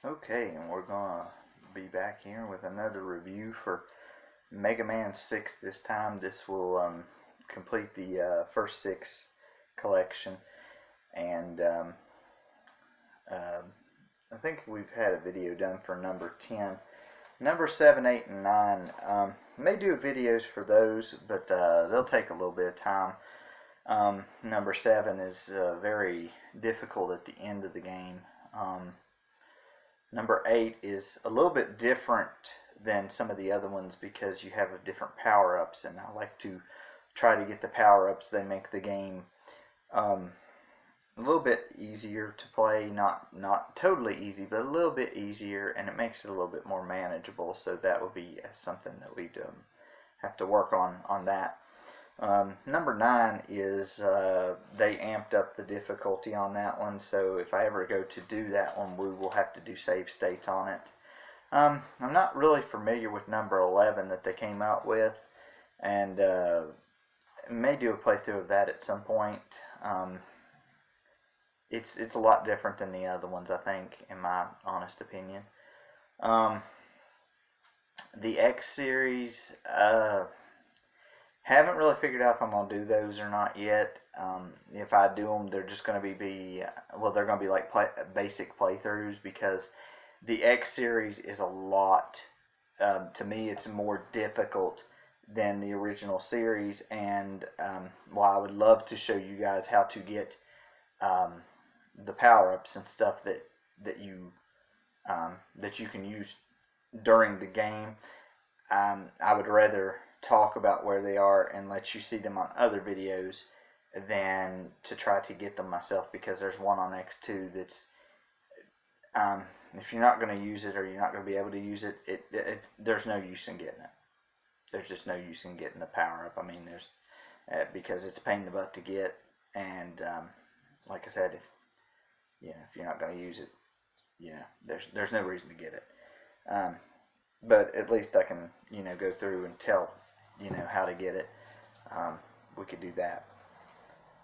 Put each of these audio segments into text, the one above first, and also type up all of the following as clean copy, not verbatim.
Okay, and we're gonna be back here with another review for Mega Man 6 this time. This will complete the first 6 collection, and uh, I think we've had a video done for number 10. Number 7, 8, and 9, may do videos for those, but they'll take a little bit of time. Number 7 is very difficult at the end of the game. Number 8 is a little bit different than some of the other ones because you have different power-ups, and I like to try to get the power-ups. They make the game a little bit easier to play, not totally easy, but a little bit easier, and it makes it a little bit more manageable. So that would be something that we'd have to work on that. Number 9 is they amped up the difficulty on that one, so if I ever go to do that one, we will have to do save states on it. I'm not really familiar with number 11 that they came out with, and may do a playthrough of that at some point. It's a lot different than the other ones, I think, in my honest opinion. The X series, haven't really figured out if I'm going to do those or not yet. If I do them, they're just going to they're going to be like basic playthroughs, because the X series is a lot, to me, it's more difficult than the original series. And while I would love to show you guys how to get the power-ups and stuff that you can use during the game, I would rather talk about where they are and let you see them on other videos than to try to get them myself, because there's one on X2 that's if you're not going to use it, or you're not going to be able to use it, there's no use in getting it. There's just no use in getting the power up. I mean, because it's a pain in the butt to get, and like I said, if you're not going to use it, there's no reason to get it. But at least I can go through and tell how to get it. We could do that.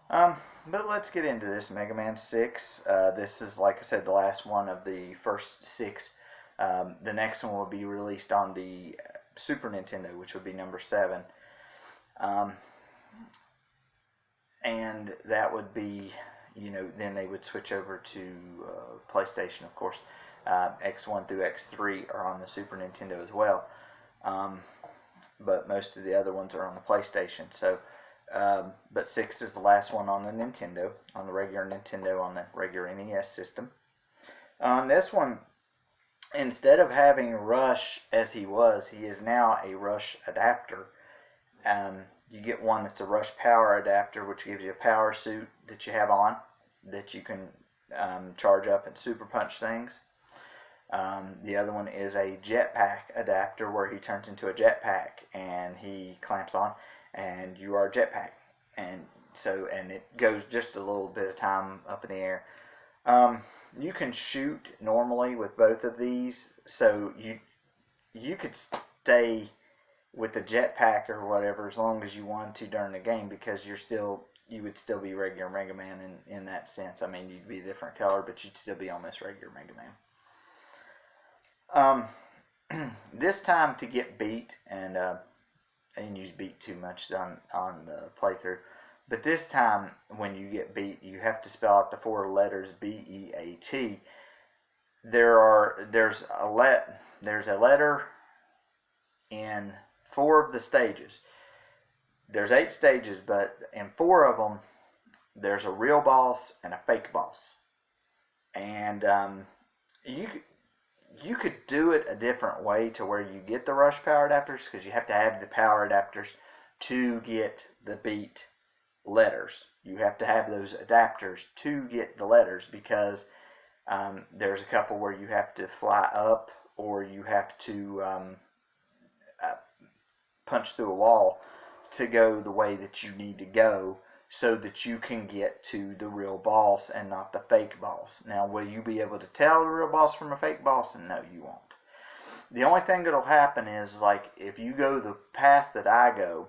But let's get into this Mega Man 6. This is, like I said, the last one of the first 6. The next one will be released on the Super Nintendo, which would be number 7. And that would be, then they would switch over to PlayStation, of course. X1 through X3 are on the Super Nintendo as well. But most of the other ones are on the PlayStation. So, but 6 is the last one on the Nintendo, on the regular Nintendo, on the regular NES system. On this one, instead of having Rush as he is now a Rush adapter. You get one that's a Rush power adapter, which gives you a power suit that you have on, that you can charge up and super punch things. The other one is a jetpack adapter, where he turns into a jetpack and he clamps on, and you are a jetpack. And it goes just a little bit of time up in the air. You can shoot normally with both of these, so you could stay with the jetpack or whatever as long as you wanted to during the game, because you would still be regular Mega Man in that sense. I mean, you'd be a different color, but you'd still be almost regular Mega Man. This time, to get beat, and I didn't use beat too much on the playthrough, but this time when you get beat, you have to spell out the 4 letters BEAT. There's a letter in 4 of the stages. There's 8 stages, but in 4 of them, there's a real boss and a fake boss. And you could do it a different way to where you get the Rush power adapters, because you have to have the power adapters to get the beat letters. You have to have those adapters to get the letters, because there's a couple where you have to fly up, or you have to punch through a wall to go the way that you need to go, so that you can get to the real boss and not the fake boss. Now, will you be able to tell the real boss from a fake boss? And no, you won't. The only thing that'll happen is, like, if you go the path that I go,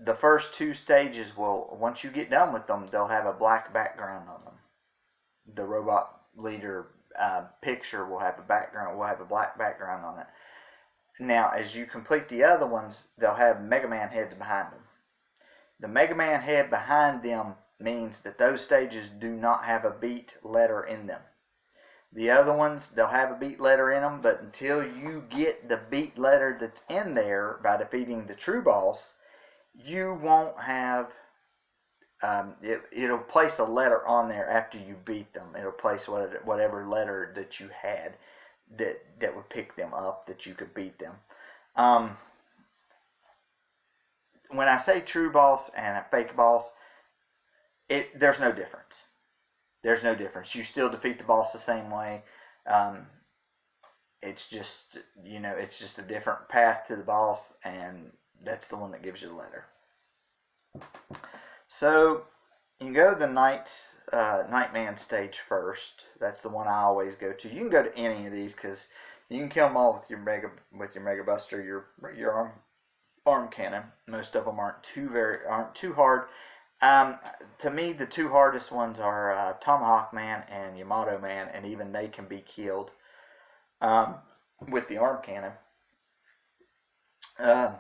the first 2 stages will, once you get done with them, they'll have a black background on them. The robot leader picture will have a background, will have a black background on it. Now, as you complete the other ones, they'll have Mega Man heads behind them. The Mega Man head behind them means that those stages do not have a beat letter in them. The other ones, they'll have a beat letter in them, but until you get the beat letter that's in there by defeating the true boss, you won't have, it'll place a letter on there after you beat them. It'll place whatever letter that you had that would pick them up, that you could beat them. When I say true boss and a fake boss, there's no difference. There's no difference. You still defeat the boss the same way. It's just, it's just a different path to the boss, and that's the one that gives you the letter. So you can go to the Nightman stage first. That's the one I always go to. You can go to any of these because you can kill them all with your Mega Buster, your arm cannon. Most of them aren't too hard. To me, the two hardest ones are Tomahawk Man and Yamato Man, and even they can be killed with the arm cannon. And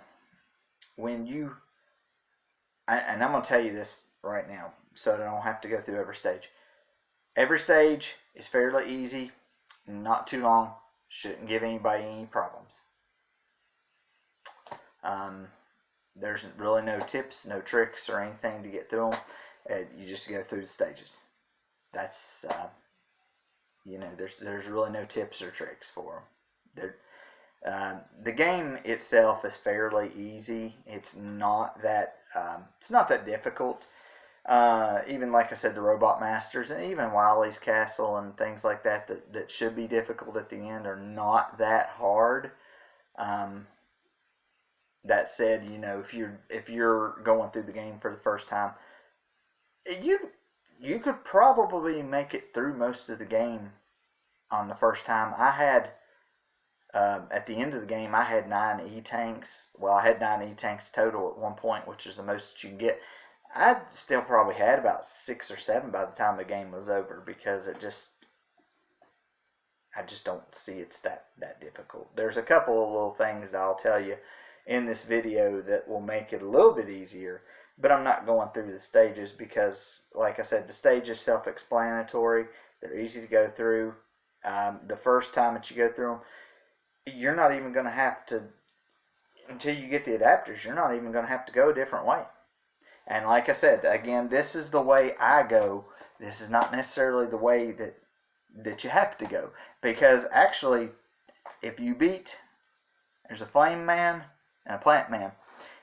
I'm going to tell you this right now, so that I don't have to go through every stage. Every stage is fairly easy, not too long, shouldn't give anybody any problems. There's really no tips, no tricks, or anything to get through them. You just go through the stages. That's, there's really no tips or tricks for them. The game itself is fairly easy. It's not that difficult. Even like I said, the Robot Masters and even Wily's Castle and things like that should be difficult at the end are not that hard. That said, if you're going through the game for the first time, you could probably make it through most of the game on the first time. I had at the end of the game, I had 9 E-Tanks. Well, I had 9 E-Tanks total at one point, which is the most that you can get. I still probably had about 6 or 7 by the time the game was over, because I just don't see it's that difficult. There's a couple of little things that I'll tell you in this video that will make it a little bit easier, but I'm not going through the stages because, like I said, the stage is self-explanatory. They're easy to go through. The first time that you go through them, you're not even going to have to, until you get the adapters, you're not even going to have to go a different way. And like I said, again, this is the way I go. This is not necessarily the way that you have to go. Because actually, if you beat, there's a Flame Man and a Plant Man.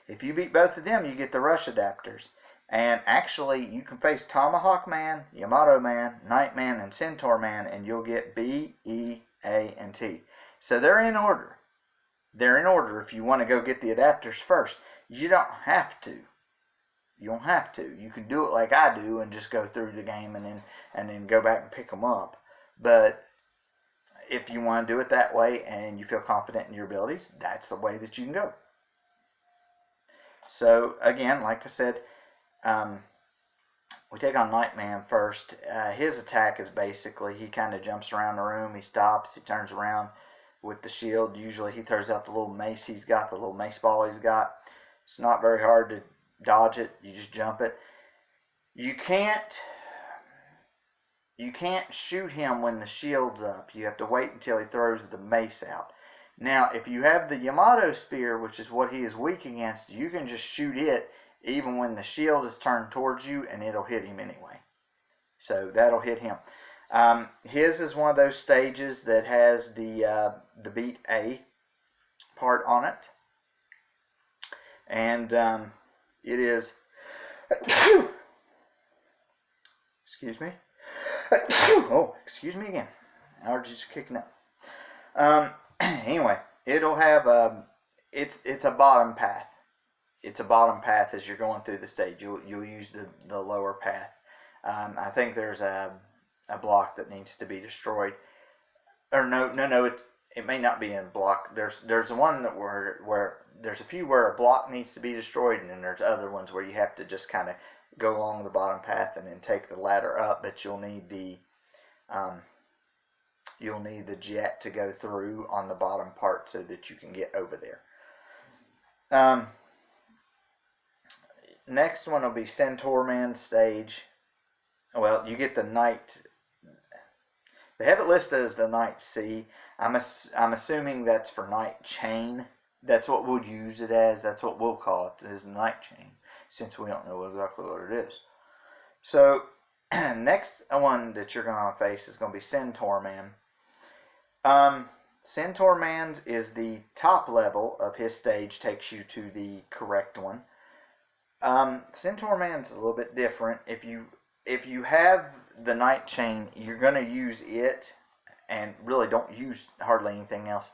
If you beat both of them, you get the Rush adapters. And actually, you can face Tomahawk Man, Yamato Man, Nightman, and Centaur Man, and you'll get B, E, A, and T. So they're in order. They're in order if you want to go get the adapters first. You don't have to. You don't have to. You can do it like I do and just go through the game and then go back and pick them up. But if you want to do it that way and you feel confident in your abilities, that's the way that you can go. So again, like I said, we take on Nightman first. His attack is basically, he kind of jumps around the room, he stops, he turns around with the shield. Usually he throws out the little mace he's got, the little mace ball he's got. It's not very hard to dodge it. You just jump it. You can't shoot him when the shield's up. You have to wait until he throws the mace out. Now, if you have the Yamato Spear, which is what he is weak against, you can just shoot it even when the shield is turned towards you, and it'll hit him anyway. So that'll hit him. His is one of those stages that has the beat A part on it. And it is, excuse me. Oh, excuse me again. Allergies are kicking up. Anyway, it'll have it's a bottom path. It's a bottom path as you're going through the stage. You'll use the lower path. I think there's a block that needs to be destroyed. Or no, it may not be in block. There's one that where there's a few where a block needs to be destroyed, and then there's other ones where you have to just kind of go along the bottom path and then take the ladder up. But you'll need the you'll need the jet to go through on the bottom part so that you can get over there. Next one will be Centaur Man stage. Well, you get the Night. They have it listed as the Night C. I'm assuming that's for Night Chain. That's what we'll use it as. That's what we'll call it, is Night Chain, since we don't know exactly what it is. So, next one that you're going to face is going to be Centaur Man. Centaur Man's is the top level of his stage, takes you to the correct one. Centaur Man's a little bit different. If you have the Night Chain, you're going to use it, and really don't use hardly anything else.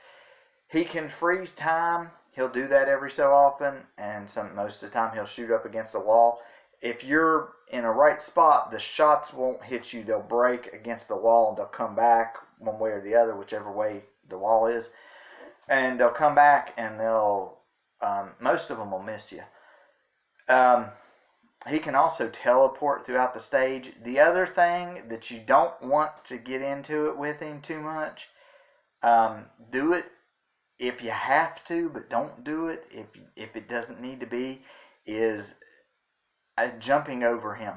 He can freeze time. He'll do that every so often, and most of the time he'll shoot up against the wall. If you're in a right spot, the shots won't hit you. They'll break against the wall, and they'll come back one way or the other, whichever way the wall is. And they'll come back, and most of them will miss you. He can also teleport throughout the stage. The other thing that you don't want to get into it with him too much, do it if you have to, but don't do it if it doesn't need to be, is jumping over him.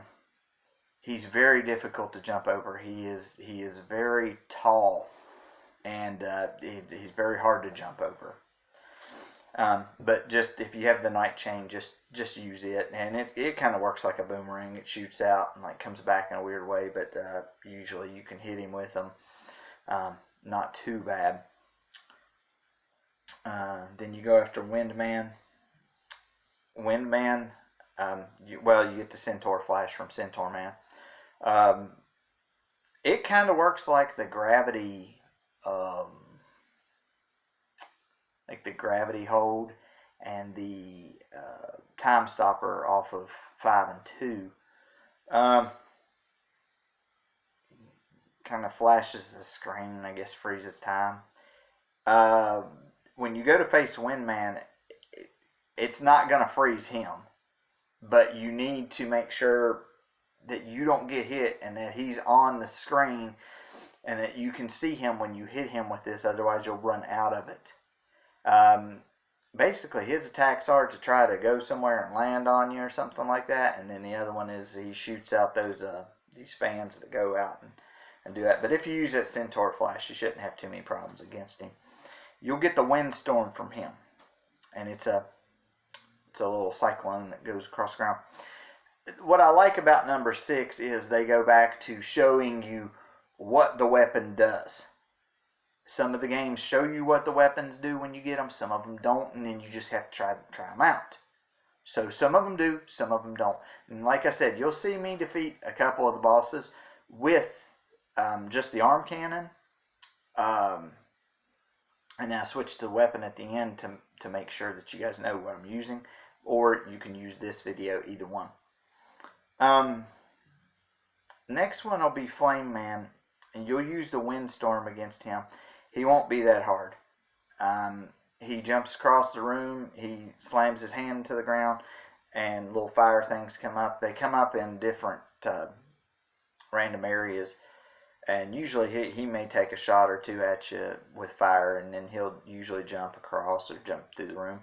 He's very difficult to jump over. He is very tall, and he's very hard to jump over. But just if you have the Night Chain, just use it, and it kind of works like a boomerang. It shoots out and like comes back in a weird way, but usually you can hit him with them. Not too bad. Then you go after Windman. Windman, you get the Centaur Flash from Centaur Man. It kind of works like the gravity, hold and the Time Stopper off of 5 and 2. Kind of flashes the screen, I guess freezes time. When you go to face Windman, it's not going to freeze him, but you need to make sure that you don't get hit and that he's on the screen and that you can see him when you hit him with this, otherwise you'll run out of it. Basically his attacks are to try to go somewhere and land on you or something like that, and then the other one is he shoots out these fans that go out and do that. But if you use that Centaur Flash, you shouldn't have too many problems against him. You'll get the Windstorm from him, and it's a little cyclone that goes across the ground. What I like about number 6 is they go back to showing you what the weapon does. Some of the games show you what the weapons do when you get them. Some of them don't, and then you just have to try them out. So some of them do, some of them don't. And like I said, you'll see me defeat a couple of the bosses with just the arm cannon. And I switch to the weapon at the end to make sure that you guys know what I'm using. Or you can use this video, either one. Next one will be Flame Man. And you'll use the Windstorm against him. He won't be that hard. He jumps across the room. He slams his hand to the ground. And little fire things come up. They come up in different random areas. And usually he may take a shot or two at you with fire, and then he'll usually jump across or jump through the room.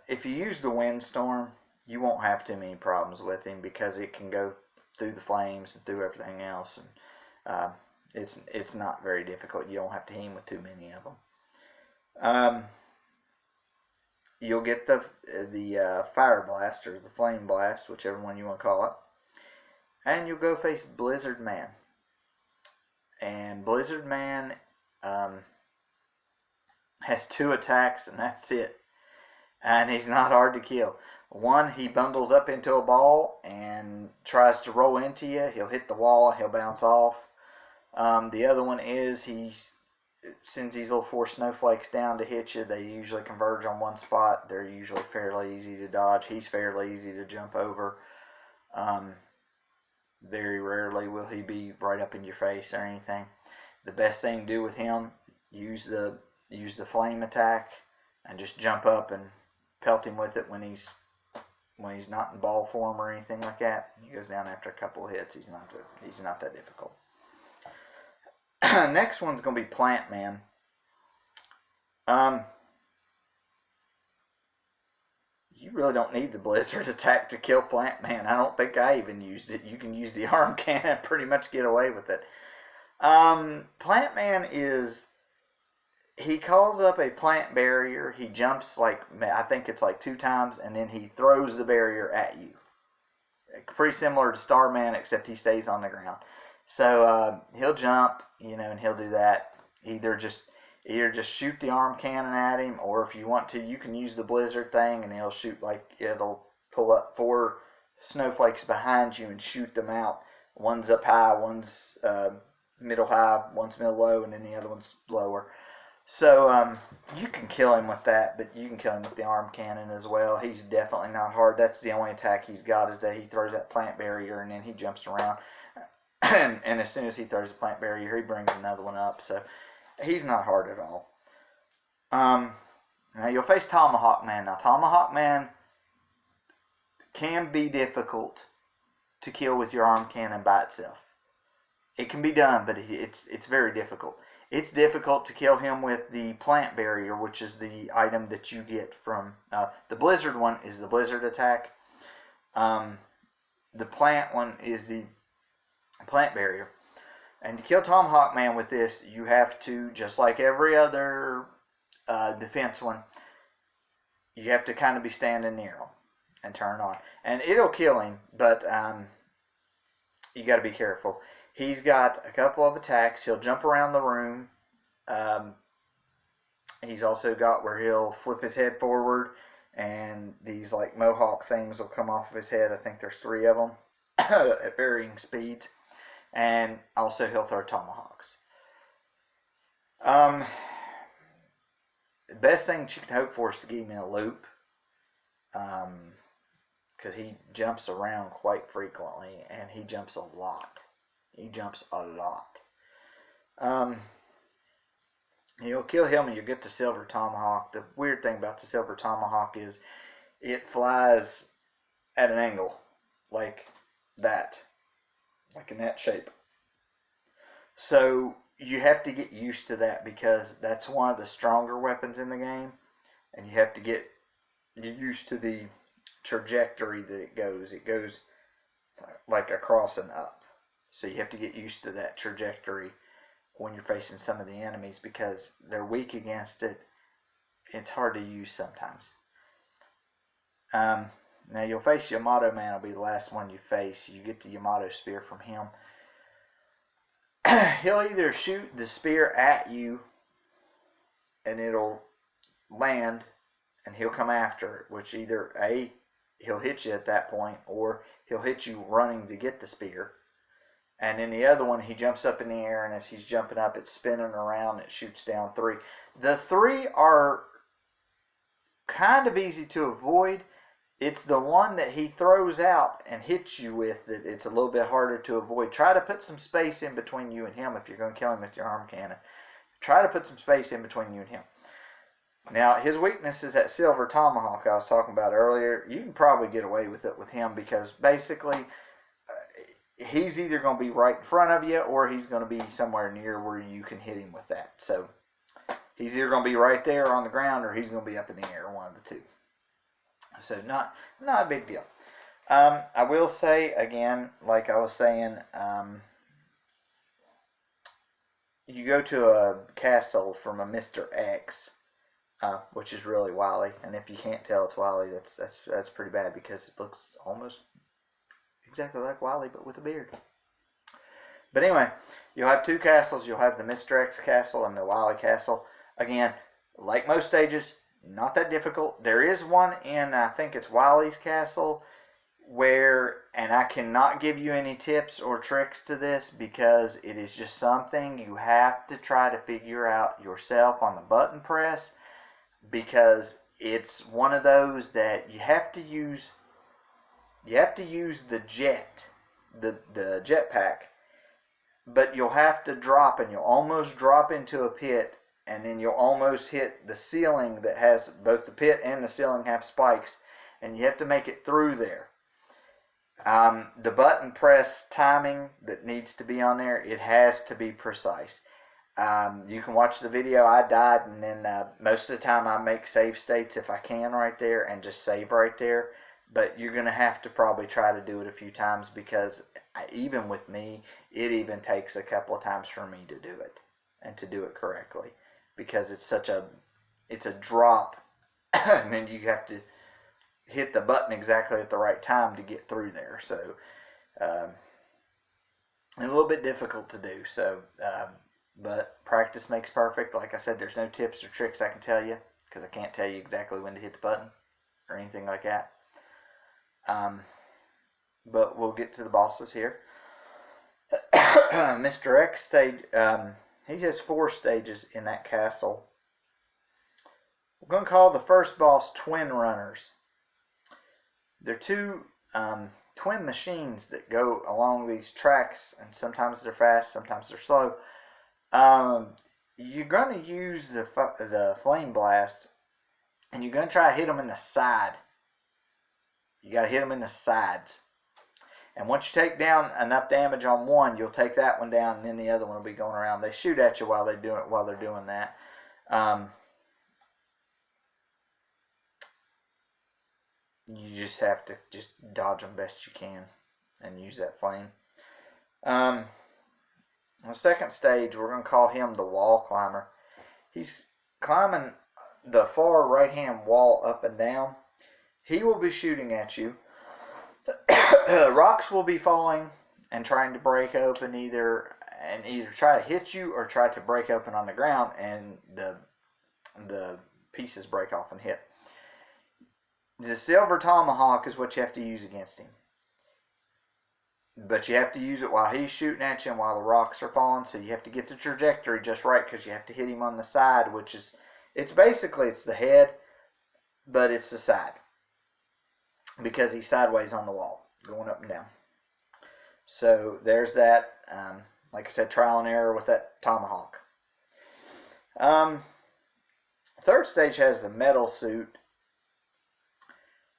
If you use the Windstorm, you won't have too many problems with him because it can go through the flames and through everything else. And it's not very difficult. You don't have to hit him with too many of them. You'll get the Fire Blast or the Flame Blast, whichever one you want to call it. And you'll go face Blizzard Man. And Blizzard Man has 2 attacks, and that's it. And he's not hard to kill. One, he bundles up into a ball and tries to roll into you. He'll hit the wall. He'll bounce off. The other one is he sends these little 4 snowflakes down to hit you. They usually converge on one spot. They're usually fairly easy to dodge. He's fairly easy to jump over. Very rarely will he be right up in your face or anything. The best thing to do with him, use the flame attack and just jump up and pelt him with it when he's not in ball form or anything like that. He goes down after a couple of hits. He's not that difficult. Next one's going to be Plant Man. You really don't need the Blizzard attack to kill Plant Man. I don't think I even used it. You can use the arm cannon and pretty much get away with it. Plant Man he calls up a plant barrier. He jumps I think it's 2 times, and then he throws the barrier at you. Pretty similar to Starman, except he stays on the ground. So he'll jump, and he'll do that. Either just shoot the arm cannon at him, or if you want to, you can use the Blizzard thing, and he'll shoot it'll pull up 4 snowflakes behind you and shoot them out. One's up high, one's middle high, one's middle low, and then the other one's lower. So you can kill him with that, but you can kill him with the arm cannon as well. He's definitely not hard. That's the only attack he's got, is that he throws that plant barrier and then he jumps around. and as soon as he throws the plant barrier, he brings another one up. So he's not hard at all. Now you'll face Tomahawk Man. Now Tomahawk Man can be difficult to kill with your arm cannon by itself. It can be done, but it's very difficult. It's difficult to kill him with the plant barrier, which is the item that you get from the Blizzard one is the Blizzard attack. The plant one is the plant barrier. And to kill Tomahawk Man with this, you have to, just like every other defense one, you have to kind of be standing near him and turn on. And it'll kill him, but you got to be careful. He's got a couple of attacks. He'll jump around the room. He's also got where he'll flip his head forward, and these mohawk things will come off of his head. I think there's 3 of them at varying speeds. And also he'll throw tomahawks. The best thing that you can hope for is to get him in a loop, because he jumps around quite frequently, and he jumps a lot. You'll kill him and you'll get the Silver Tomahawk. The weird thing about the Silver Tomahawk is it flies at an angle like that. Like in that shape. So you have to get used to that, because that's one of the stronger weapons in the game, and you have to get used to the trajectory that it goes. It goes like across and up. So you have to get used to that trajectory when you're facing some of the enemies, because they're weak against it. It's hard to use sometimes. Now you'll face Yamato Man. Will be the last one you face. You get the Yamato spear from him. He'll either shoot the spear at you and it'll land and he'll come after it, which either A, he'll hit you at that point, or he'll hit you running to get the spear. And then the other one, he jumps up in the air, and as he's jumping up, it's spinning around. It shoots down 3. The 3 are kind of easy to avoid. It's the one that he throws out and hits you with that it's a little bit harder to avoid. Try to put some space in between you and him if you're going to kill him with your arm cannon. Try to put some space in between you and him. Now, his weakness is that Silver Tomahawk I was talking about earlier. You can probably get away with it with him, because basically he's either going to be right in front of you, or he's going to be somewhere near where you can hit him with that. So he's either going to be right there on the ground, or he's going to be up in the air, one of the two. So not a big deal. I will say, again, like I was saying, you go to a castle from a Mr. X, which is really Wily, and if you can't tell it's Wily, that's pretty bad, because it looks almost exactly like Wily, but with a beard. But anyway, you'll have 2 castles. You'll have the Mr. X castle and the Wily castle. Again, like most stages, not that difficult. There is one in, I think it's Wily's castle, where, and I cannot give you any tips or tricks to this, because it is just something you have to try to figure out yourself on the button press, because it's one of those that you have to use the jet, the jetpack, but you'll have to drop, and you'll almost drop into a pit, and then you'll almost hit the ceiling that has, both the pit and the ceiling have spikes, and you have to make it through there. The button press timing that needs to be on there, it has to be precise. You can watch the video. I died, and then most of the time I make save states if I can right there and just save right there. But you're going to have to probably try to do it a few times, because even with me, it even takes a couple of times for me to do it and to do it correctly, because it's a drop, and then you have to hit the button exactly at the right time to get through there. So a little bit difficult to do. So but practice makes perfect. Like I said, there's no tips or tricks I can tell you, because I can't tell you exactly when to hit the button or anything like that. But we'll get to the bosses here. Mr. X stage, he has 4 stages in that castle. We're going to call the first boss Twin Runners. They're 2 twin machines that go along these tracks, and sometimes they're fast, sometimes they're slow. You're going to use the flame blast, and you're going to try to hit them in the side. You got to hit them in the sides. And once you take down enough damage on one, you'll take that one down, and then the other one will be going around. They shoot at you while they're doing that. You just have to just dodge them best you can and use that flame. The second stage, we're going to call him the Wall Climber. He's climbing the far right-hand wall up and down. He will be shooting at you. Rocks will be falling and trying to break open, either try to hit you or try to break open on the ground, and the pieces break off and hit. The Silver Tomahawk is what you have to use against him. But you have to use it while he's shooting at you and while the rocks are falling, so you have to get the trajectory just right, because you have to hit him on the side, which is, it's the head, but it's the side, because he's sideways on the wall, going up and down. So there's that. Like I said, trial and error with that tomahawk. Third stage has the metal suit.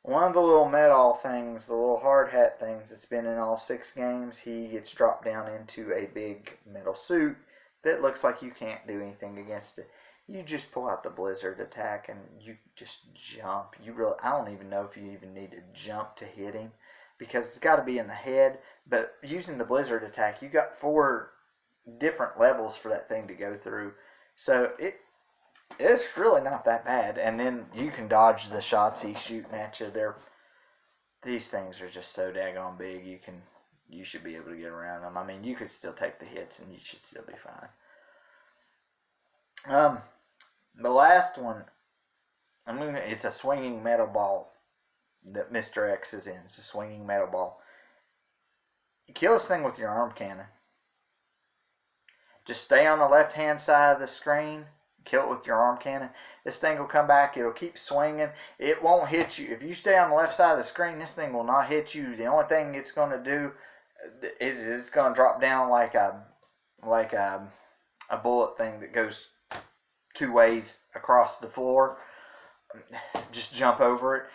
One of the little metal things, the little hard hat things that's been in all 6 games, he gets dropped down into a big metal suit that looks like you can't do anything against it. You just pull out the blizzard attack and you just jump. I don't even know if you even need to jump to hit him, because it's got to be in the head. But using the blizzard attack, you got 4 different levels for that thing to go through. So it's really not that bad. And then you can dodge the shots he's shooting at you. These things are just so daggone big. You should be able to get around them. I mean, you could still take the hits and you should still be fine. The last one, it's a swinging metal ball that Mr. X is in. It's a swinging metal ball. You kill this thing with your arm cannon. Just stay on the left-hand side of the screen. Kill it with your arm cannon. This thing will come back. It'll keep swinging. It won't hit you. If you stay on the left side of the screen, this thing will not hit you. The only thing it's going to do is it's going to drop down like a bullet thing that goes 2 ways across the floor. Just jump over it.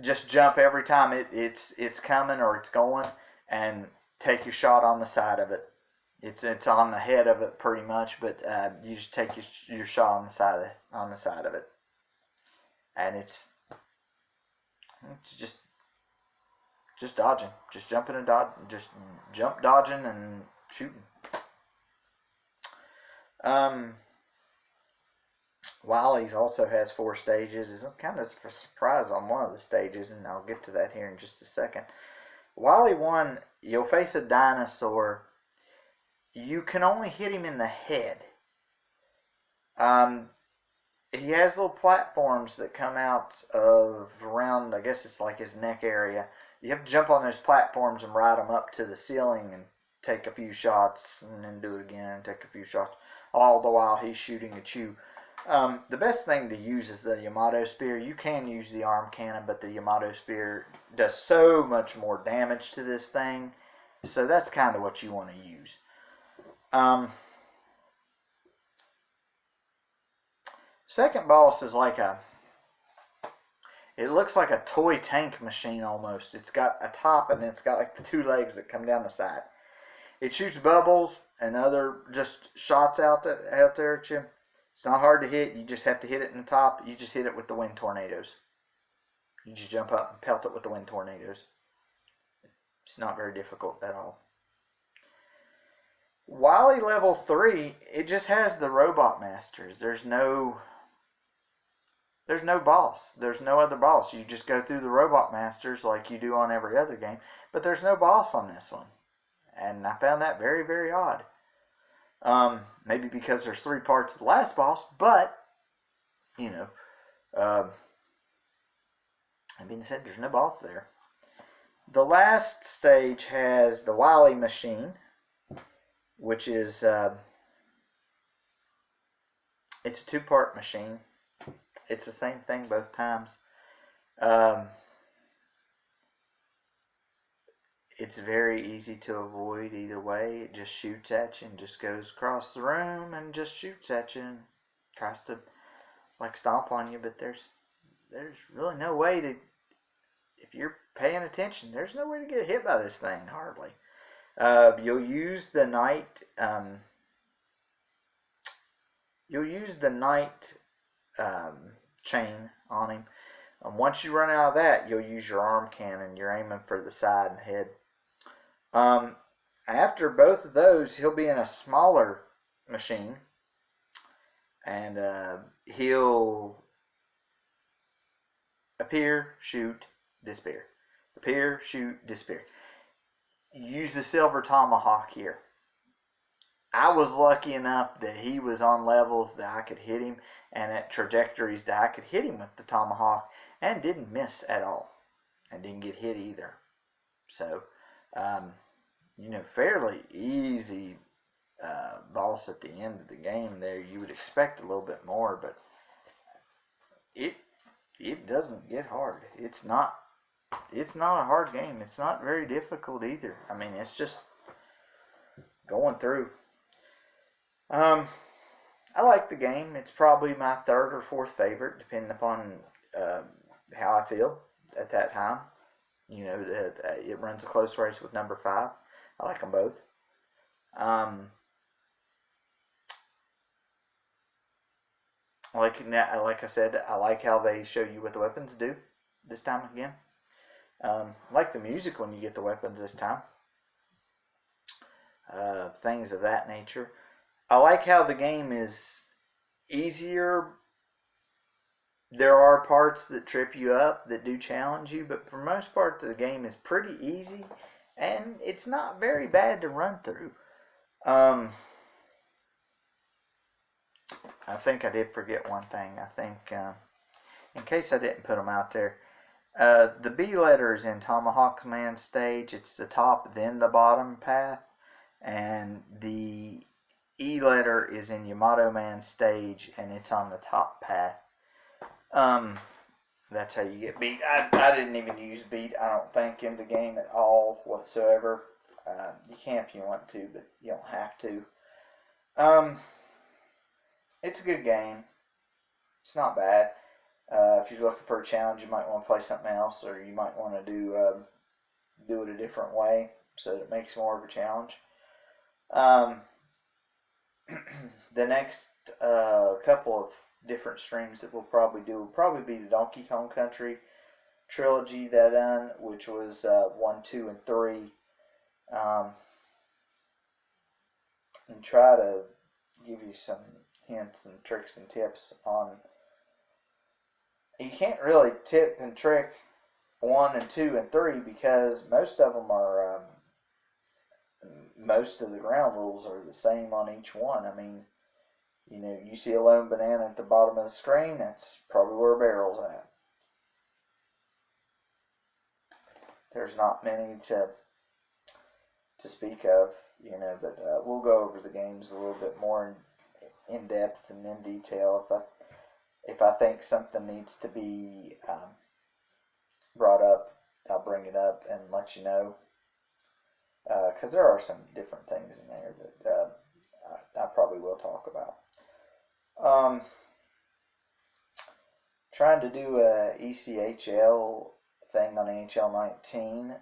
Just jump every time it's coming or it's going, and take your shot on the side of it. It's on the head of it pretty much, but you just take your shot on the side of it, and it's just dodging, just jumping and dodging, just jump dodging and shooting. Wally's also has 4 stages. It's kind of a surprise on one of the stages, and I'll get to that here in just a second. Wally 1, you'll face a dinosaur. You can only hit him in the head. He has little platforms that come out of around, I guess it's like his neck area. You have to jump on those platforms and ride them up to the ceiling and take a few shots, and then do it again and take a few shots, all the while he's shooting at you. The best thing to use is the Yamato Spear. You can use the arm cannon, but the Yamato Spear does so much more damage to this thing. So that's kind of what you want to use. Second boss is it looks like a toy tank machine almost. It's got a top, and then it's got like the 2 legs that come down the side. It shoots bubbles and other just shots out there at you. It's not hard to hit. You just have to hit it in the top. You just hit it with the wind tornadoes. You just jump up and pelt it with the wind tornadoes. It's not very difficult at all. Wily level 3, it just has the robot masters. There's no boss. There's no other boss. You just go through the robot masters like you do on every other game, but there's no boss on this one. And I found that very, very odd. Maybe because there's 3 parts of the last boss, but, you know, that being said, there's no boss there. The last stage has the Wily machine, which is, it's a 2-part machine. It's the same thing both times. It's very easy to avoid either way. It just shoots at you and just goes across the room and just shoots at you and tries to like stomp on you, but there's really no way to, if you're paying attention, there's no way to get hit by this thing, hardly. You'll use the night chain on him. Once you run out of that, you'll use your arm cannon. You're aiming for the side and head. After both of those, he'll be in a smaller machine, and he'll appear, shoot, disappear. Appear, shoot, disappear. Use the silver tomahawk here. I was lucky enough that he was on levels that I could hit him, and at trajectories that I could hit him with the tomahawk and didn't miss at all, and didn't get hit either. So, you know, fairly easy boss at the end of the game there. You would expect a little bit more, but it doesn't get hard. It's not a hard game. It's not very difficult either. I mean, it's just going through. I like the game. It's probably my 3rd or 4th favorite, depending upon how I feel at that time. You know, it runs a close race with number 5. I like them both. Like I said, I like how they show you what the weapons do this time again. I like the music when you get the weapons this time. Things of that nature. I like how the game is easier. There are parts that trip you up, that do challenge you, but for most part the game is pretty easy, and it's not very bad to run through. I think I did forget one thing. I think, in case I didn't put them out there, the B letter is in Tomahawk Command stage. It's the top, then the bottom path, and the E letter is in Yamato Man stage, and it's on the top path. That's how you get beat. I didn't even use beat, I don't think, in the game at all whatsoever. You can if you want to, but you don't have to. It's a good game. It's not bad. If you're looking for a challenge, you might want to play something else, or you might want to do it a different way so that it makes more of a challenge. The next couple of different streams that we'll probably do will probably be the Donkey Kong Country trilogy that I done, which was 1, 2, and 3, and try to give you some hints and tricks and tips on. You can't really tip and trick 1 and 2 and 3 because most of them are most of the ground rules are the same on each one. I mean, you know, you see a lone banana at the bottom of the screen, that's probably where a barrel's at. There's not many to speak of, you know, but we'll go over the games a little bit more in depth and in detail if I think something needs to be brought up. I'll bring it up and let you know, because there are some different things in there that I probably will talk about. Trying to do a ECHL thing on NHL 19.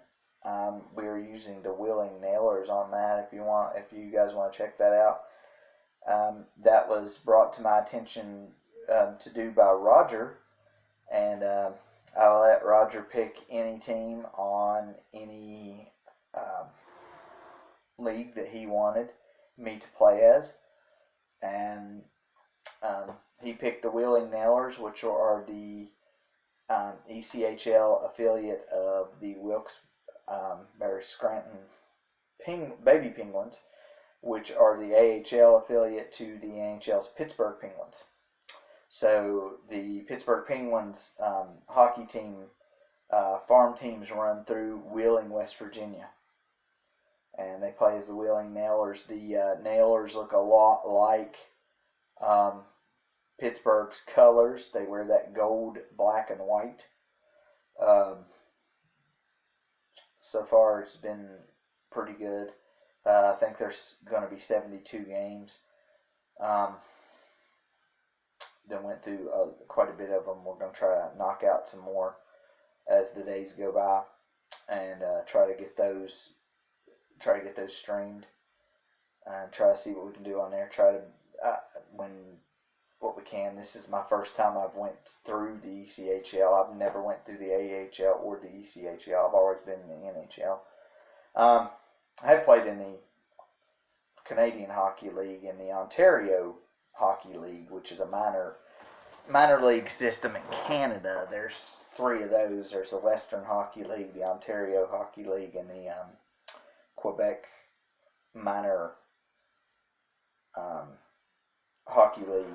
We are using the Wheeling Nailers on that. If you guys want to check that out, that was brought to my attention to do by Roger, and I'll let Roger pick any team on any league that he wanted me to play as, and he picked the Wheeling Nailers, which are the ECHL affiliate of the Wilkes-Barre Scranton Baby Penguins, which are the AHL affiliate to the NHL's Pittsburgh Penguins. So the Pittsburgh Penguins hockey team, farm teams run through Wheeling, West Virginia. And they play as the Wheeling Nailers. The Nailers look a lot like Pittsburgh's colors. They wear that gold, black, and white. So far, it's been pretty good. I think there's going to be 72 games. Then went through quite a bit of them. We're going to try to knock out some more as the days go by, and try to get those streamed, and try to see what we can do on there. Try to what we can. This is my first time I've went through the ECHL. I've never went through the AHL or the ECHL. I've always been in the NHL. I have played in the Canadian Hockey League and the Ontario Hockey League, which is a minor league system in Canada. There's 3 of those. There's the Western Hockey League, the Ontario Hockey League, and the Quebec Minor Hockey League.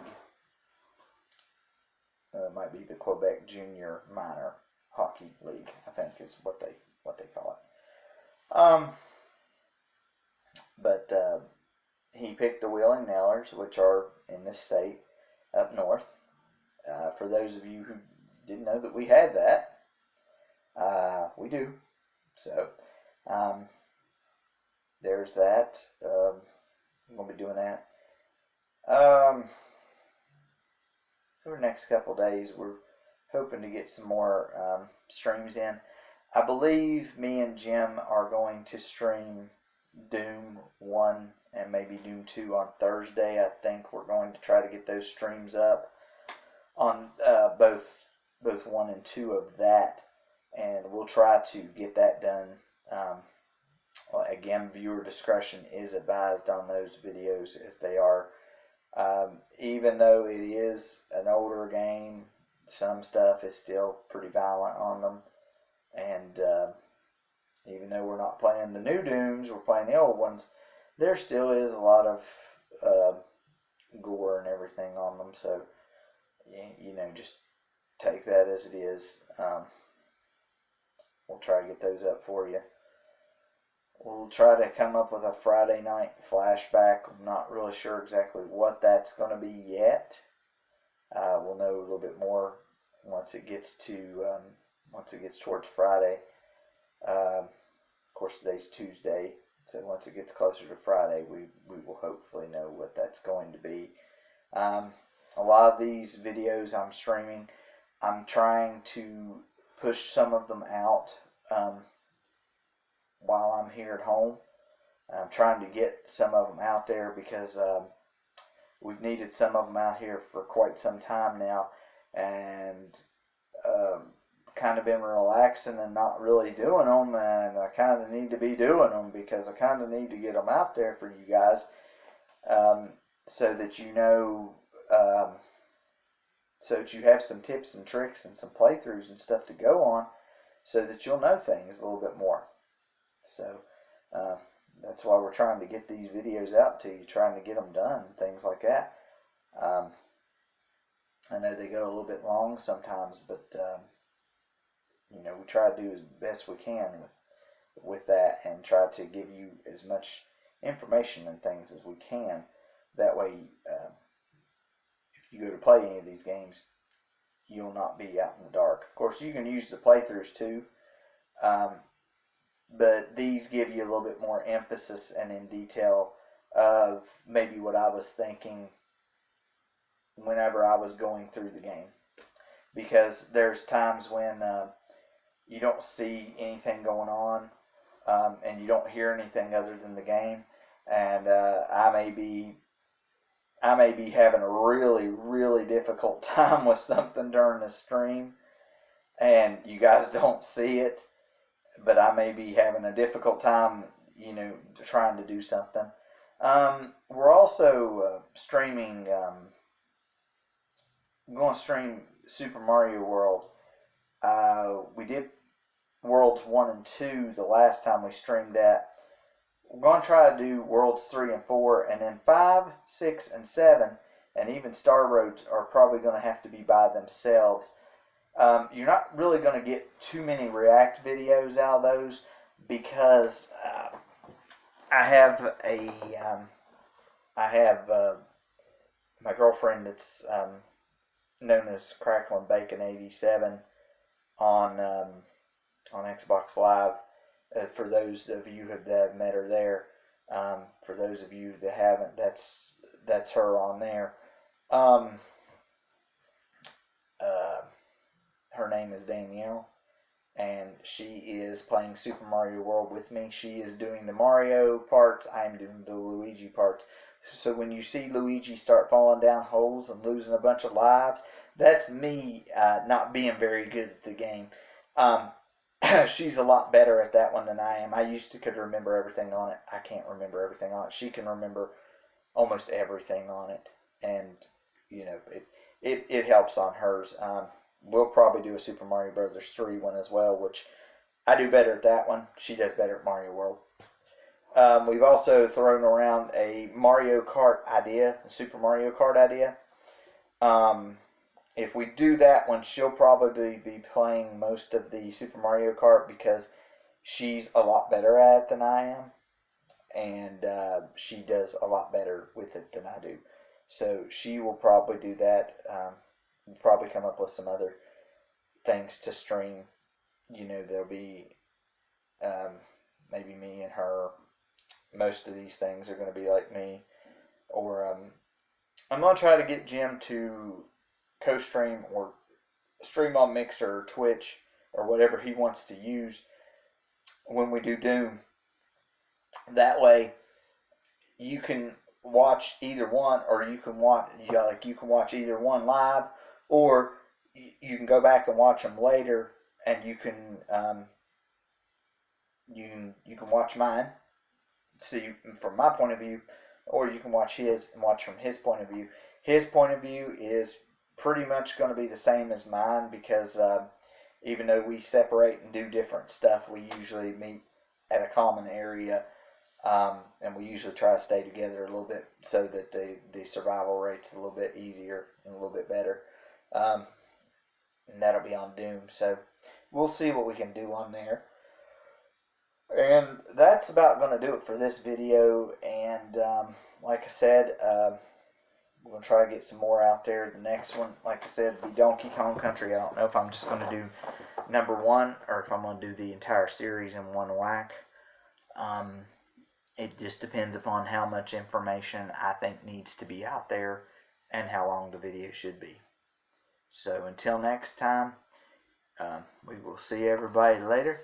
It might be the Quebec Junior Minor Hockey League, I think is what they call it. But he picked the Wheeling Nailers, which are in this state up north. For those of you who didn't know that we had that, we do. So there's that. I'm going to be doing that. For the next couple days, we're hoping to get some more streams in. I believe me and Jim are going to stream Doom 1 and maybe Doom 2 on Thursday. I think we're going to try to get those streams up on both 1 and 2 of that, and we'll try to get that done. Again, viewer discretion is advised on those videos, as they are. Even though it is an older game, some stuff is still pretty violent on them. And even though we're not playing the new Dooms, we're playing the old ones, there still is a lot of gore and everything on them. So, just take that as it is. We'll try to get those up for you. We'll try to come up with a Friday night flashback. I'm not really sure exactly what that's going to be yet. We'll know a little bit more once it gets towards Friday. Of course, today's Tuesday, so once it gets closer to Friday, we will hopefully know what that's going to be. A lot of these videos I'm streaming, I'm trying to push some of them out while I'm here at home. I'm trying to get some of them out there because we've needed some of them out here for quite some time now, and kind of been relaxing and not really doing them, and I kind of need to be doing them because I kind of need to get them out there for you guys, so that so that you have some tips and tricks and some playthroughs and stuff to go on, so that you'll know things a little bit more. So that's why we're trying to get these videos out to you, trying to get them done, things like that. I know they go a little bit long sometimes, but we try to do as best we can with that, and try to give you as much information and things as we can. That way, if you go to play any of these games, you'll not be out in the dark. Of course, you can use the playthroughs too, but these give you a little bit more emphasis and in detail of maybe what I was thinking whenever I was going through the game. Because there's times when you don't see anything going on, and you don't hear anything other than the game. And I may be having a really difficult time with something during the stream, and you guys don't see it, but I may be having a difficult time, trying to do something. We're also streaming. I'm going to stream Super Mario World. We did Worlds 1 and 2 the last time we streamed that. We're going to try to do Worlds 3 and 4, and then 5, 6, and 7, and even Star Roads are probably going to have to be by themselves. You're not really going to get too many React videos out of those because I have my girlfriend that's known as Cracklin' Bacon 87 on Xbox Live. For those of you that have met her there, for those of you that haven't, that's her on there. Her name is Danielle, and she is playing Super Mario World with me. She is doing the Mario parts. I'm doing the Luigi parts. So when you see Luigi start falling down holes and losing a bunch of lives, that's me not being very good at the game. She's a lot better at that one than I am. I used to could remember everything on it. I can't remember everything on it. She can remember almost everything on it, and it helps on hers. We'll probably do a Super Mario Brothers 3 one as well, which I do better at that one. She does better at Mario World. We've also thrown around a Mario Kart idea, a Super Mario Kart idea. If we do that one, she'll probably be playing most of the Super Mario Kart because she's a lot better at it than I am, and she does a lot better with it than I do. So she will probably do that. We'll probably come up with some other things to stream. There'll be maybe me and her. Most of these things are going to be like me. Or I'm going to try to get Jim to co-stream or stream on Mixer or Twitch or whatever he wants to use when we do Doom. That way you can watch either one, or you can watch either one live, or you can go back and watch them later, and you can watch mine, see from my point of view, or you can watch his and watch from his point of view. His point of view is pretty much going to be the same as mine because even though we separate and do different stuff, we usually meet at a common area, and we usually try to stay together a little bit so that the survival rate's a little bit easier and a little bit better. And that'll be on Doom, so we'll see what we can do on there. And that's about going to do it for this video. And like I said, we're going to try to get some more out there. The next one, like I said, be Donkey Kong Country. I don't know if I'm just going to do number 1 or if I'm going to do the entire series in one whack. It just depends upon how much information I think needs to be out there and how long the video should be. So until next time, we will see everybody later.